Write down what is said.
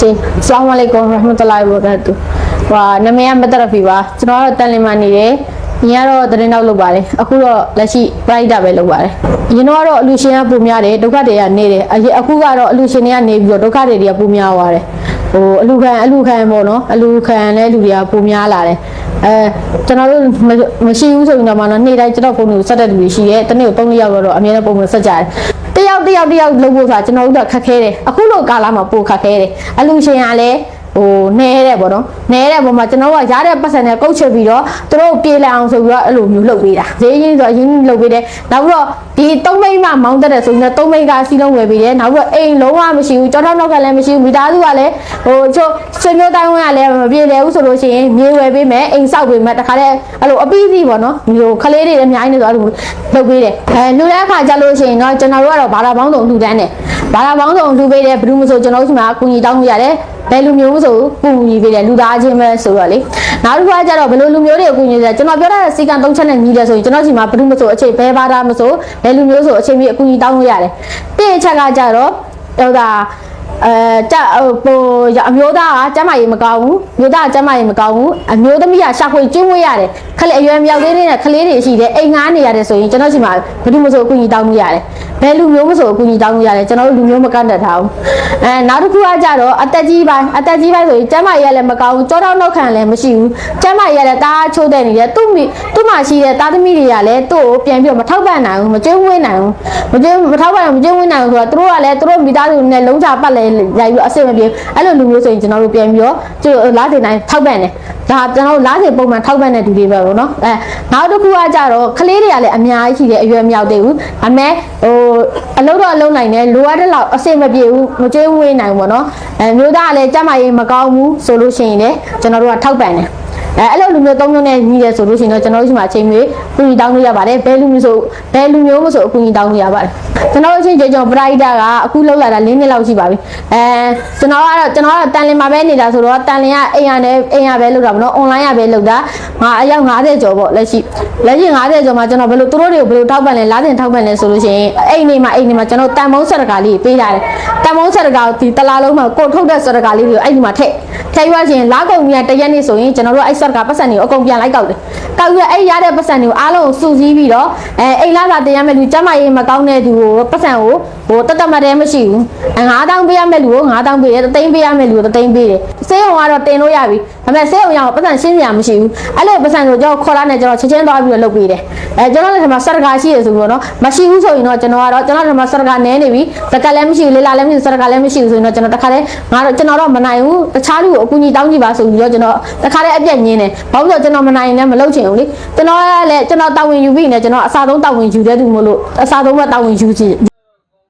Assalamualaikum warahmatullahi wabarakatuh ဟိုနာမည်ကမတရဖီပါကျွန်တော်တော့တန်လင်မှာနေတယ်ညီကတော့တရင်နောက်လုပ်ပါတယ်အခုတော့လက်ရှိ private ပဲလုပ်ပါတယ်အရင်တော့အလူရှင်ကပုံများတယ်ဒုက္ခတွေကနေတယ်အခုကတော့အလူရှင်တွေကနေပြီးတော့ဒုက္ခတွေကပုံများသွားတယ်ဟိုအလူခံပေါ့နော်အလူခံတဲ့လူတွေကပုံများလာတယ်ကျွန်တော်တို့မရှိဘူးဆိုရင်တော့မှတော့နေ့တိုင်းကျွန်တော်ဖုန်းကိုဆက်တဲ့လူတွေရှိတယ်တနေ့ကို3-4ယောက်တော့အများနဲ့ပုံမှန်ဆက်ကြတယ်တယောက်လုပ်ဖို့ဆိုတာကျွန်တော်တို့ကခက်ခဲတယ်အခုလိုကာလမှာပိုခက်ခဲတယ်အလူရှင်ကလည်းဟိုနဲတဲ့ပေါ့နော်နဲတဲ့ပုံမှာကျွန်တော်ကရတဲ့ပတ်စံနဲ့ကုတ်ချက်ပြီးတော့သူတို့ပြေးလာအောင်ဆိုပြီးတော့အဲ့လိုမျိုးလုပ်ပေးတာဈေးရင်းဆိုအရင်လုပ်ပေးတယ်နောက်ပြီးတော့ဒီ3မိန်းမမောင်းတက်တဲ့ဆိုရင်3မိန်းကစီးလုံးဝယ်ပေးတယ်နောက်ပြီးတော့အိမ်လုံးဝမရှိဘူးကြောက်နောက်ကလည်းမရှိဘူးမိသားစုကလည်းဟိုချို့ဆွေမျိုးတိုင်းဝန်းကလည်းမပြေလည်ဘူးဆိုလို့ရှိရင်မြေဝယ်ပေးမယ်အိမ်ဆောက်ပေးမယ်တခါတည်းအဲ့လိုအပီးစီပေါ့နော်ဒီလိုခလေးတွေအများကြီးနေဆိုအဲ့လိုလုပ်ပေးတယ်လူတဲ့အခါကြလို့ရှိရင်တော့ကျွန်တော်တို့ကတော့ဘာသာပေါင်းစုံလူတန်းတယ်ဘာသာပေါင်းစုံလူပေးတယ်ဘယ်သူမှဆိုကျွန်တော်တို့ဒီမှာအကူအညီတောင်းလို့ရတယ်ဘယ်လူမျိုးဆိုပူညီပေးတယ်လူသားချင်းပဲဆိုတော့လေနောက်တစ်ခါကျတော့ဘယ်လိုလူမျိုးတွေအကူအညီလဲကျွန်တော်ပြောတဲ့စီကံ3ချက်နဲ့ညီတယ်ဆိုရင်ကျွန်တော်ဒီမှာဘယ်သူမှဆိုအခြေဘဲဘာသာမဆိုဘယ်လူမျိုးဆိုအခြေပြီးအကူအညီတောင်းလို့ရတယ်ပြည့်ချက်ကကြတော့ဟိုဒါကြဟိုအမျိုးသားကကျမ်းမာရေးမကောင်းဘူးမျိုးသားကကျမ်းမာရေးမကောင်းဘူးအမျိုးသမီးကရှာဖွေကျွေးမွေးရတယ်ခလေးအရွယ်မြောက်သေးတဲ့ခလေးတွေရှိတယ်အိမ်ငားနေရတယ်ဆိုရင်ကျွန်တော်ဒီမှာဘယ်သူမှဆိုအကူအညီတောင်းလို့ရတယ်ဘယ်လူမျိုးမဆိုအကူအညီတောင်းလို့ရတယ်ကျွန်တော်တို့လူမျိုးမကန့်တတ်ထားဘူးနောက်တစ်ခုကကြတော့အသက်ကြီးပိုင်းဆိုရင်ကျမ်းမာရေးလည်းမကောင်းဘူးကြောတောင်းနောက်ခံလည်းမရှိဘူးကျမ်းမာရေးလည်းတားချိုးတဲ့နေတယ်သူ့မှာရှိတဲ့တားသမီးတွေကလည်းသူ့ကိုပြန်ပြီးတော့မထောက်ပံ့နိုင်ဘူးမကျွေးမွေးနိုင်ဘူးမထောက်ပံ့မကျွေးမွေးနိုင်ဘူးဆိုတော့သူတို့ကလည်းသူတို့မိသားစုနဲ့လုံးချပတ်လဲရိုက်ပြီးအဆင်မပြေအဲ့လိုလူမျိုးဆိုရင်ကျွန်တော်တို့ပြန်ပြီးတော့လားတင်တိုင်းထောက်ပံ့တယ်ဒါကျွန်တော်တို့လားတင်ပုံမှန်ထောက်ပံ့တဲ့သူတွေပဲပေါ့နော်နောက်တစ်ခုကကြတော့ကလေးတွေကလည်းအများကြီးရှိတယ်အရွယ်မြောက်သေးဘူးအမေဟိုအလုပ်တော့အလုပ်နိုင်တယ်လိုအပ်တဲ့လောက်အဆင်မပြေဘူးမကျွေးမွေးနိုင်ဘူးပေါ့နော်မျိုးသားကလည်းကျန်းမာရေးမကောင်းဘူးဆိုလို့ရှိရင်လည်းကျွန်တော်တို့ကထောက်ပံ့တယ်အဲ့လိုလူမျိုး3မျိုးနဲ့ညီတယ်ဆိုလို့ရှိရင်တော့ကျွန်တော်တို့ဒီမှာအချိန်မျိုးကူညီတောင်းလို့ရပါတယ်ဘယ်လူမျိုးမဆိုအကူညီတောင်းလို့ရပါတယ်ကျွန်တော်တို့ချင်းကျွန်တော်ပရိုက်တာကအခုလောက်လာတာ4နှစ်လောက်ရှိပါပြီကျွန်တော်ကတော့တန်လင်မှာပဲနေတာဆိုတော့တန်လင်ကအိမ်ရပဲလုပ်တာပေါ့နော်အွန်လိုင်းရပဲလုပ်တာငါအယောက်50ကျော်ပေါ့လက်ရှိ50ကျော်မှာကျွန်တော်ဘယ်လိုသူတို့တွေကိုဘယ်လိုထောက်ပံ့လဲလားတင်ထောက်ပံ့လဲဆိုလို့ရှိရင်အိမ်နေမှာကျွန်တော်တန်မုံဆက်တကာလေးပေးထားတယ်တန်မုံဆက်တကာဒီတလားလုံးမှာကိုထုတ်တဲ့ဆက်တကာလေးတွေကိုအဲ့ဒီမှာထည့်ရချင်းလားကုန်ကြီးတရက်နေ့ဆိုရင်ကျွန်တော်တို့အဲ့ဆက်ကပတ်စံတွေကိုအကုန်ပြန်လိုက်ကောက်တယ်ကောက်ပြီးအဲ့ရတဲ့ပတ်စံတွေကိုအားလုံးစုစည်းပြီးတော့အိမ်လာလာတင်ရမယ်လူကျမရေးမကောင်းတဲ့သူကိုပတ်စံကိုဟိုတမတ်တဲမရှိဘူး9000ပေးရမယ်လူကို9000ပေးတယ်3သိန်းပေးရမယ်လူကို3သိန်းပေးတယ်စေးုံကတော့တင်လို့ရပြီဒါပေမဲ့စေးုံရအောင်ပတ်စံရှင်းစရာမရှိဘူးအဲ့လိုပတ်စံကိုကျွန်တော်ခေါ်လာနေကျွန်တော်ချက်ချင်းသွားပြီးတော့လုပ်ပေးတယ်ကျွန်တော်လည်းဒီမှာစက်တကာရှိရဆိုပြီးတော့မရှိဘူးဆိုရင်တော့ကျွန်တော်ဒီမှာစက်တကာနဲနေပြီစက်ကလည်းမရှိဘူးလေးလာလည်းမရှိဘူးစက်တကာလည်းမရှိဘူးဆိုရင်တော့ကျွန်တော်တခါတည်းကျွန်တော်တော့မနိုင်ဘူးတခြားလူကိုအကူအညီတောင်းကြည့်ပါဆိုပြီးတော့ကျွန်တော်တခါတည်းအပြက်ညင်းတယ်ဘာလို့လဲကျွန်တော်မနိုင်နဲ့မလုပ်ချင်ဘူးလေကျွန်တော်လည်းတာဝန်ယူပြီးနေကျွန်တော်အစားဆုံးတာဝန်ယူတဲ့သူမို့လို့အစားဆုံးပဲတာဝန်ယူချင်